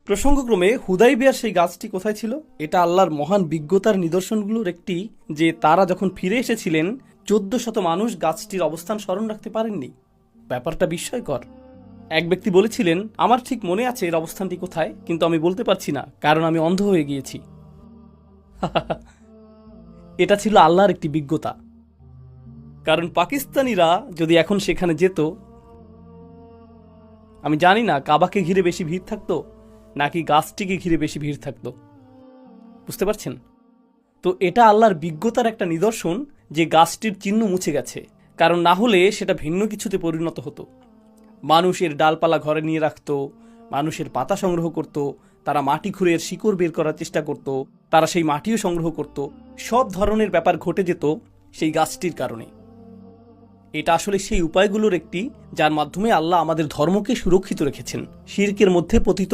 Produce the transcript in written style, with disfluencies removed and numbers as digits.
প্রসঙ্গক্রমে হুদাইবিয়ার সেই গাছটি কোথায় ছিল? এটা আল্লাহর মহান বিজ্ঞতার নিদর্শনগুলোর একটি, যে তারা যখন ফিরে এসেছিলেন 1400 মানুষ গাছটির অবস্থান স্মরণ রাখতে পারেননি। ব্যাপারটা বিস্ময়কর। এক ব্যক্তি বলেছিলেন, আমার ঠিক মনে আছে এর অবস্থানটি কোথায়, কিন্তু আমি বলতে পারছি না, কারণ আমি অন্ধ হয়ে গিয়েছি। এটা ছিল আল্লাহর একটি বিজ্ঞতা। কারণ পাকিস্তানিরা যদি এখন সেখানে যেত, আমি জানি না কাবাকে ঘিরে বেশি ভিড় থাকতো নাকি গাছটিকে ঘিরে বেশি ভিড় থাকতো। বুঝতে পারছেন? তো এটা আল্লাহর বিজ্ঞতার একটা নিদর্শন যে গাছটির চিহ্ন মুছে গেছে, কারণ না হলে সেটা ভিন্ন কিছুতে পরিণত হতো। মানুষের ডালপালা ঘরে নিয়ে রাখত, মানুষের পাতা সংগ্রহ করত, তারা মাটি খুঁড়ে এর শিকড় বের করার চেষ্টা করত, তারা সেই মাটিও সংগ্রহ করত। সব ধরনের ব্যাপার ঘটে যেত সেই গাছটির কারণে। এটা আসলে সেই উপায়গুলোর একটি যার মাধ্যমে আল্লাহ আমাদের ধর্মকে সুরক্ষিত রেখেছেন শিরকের মধ্যে পতিত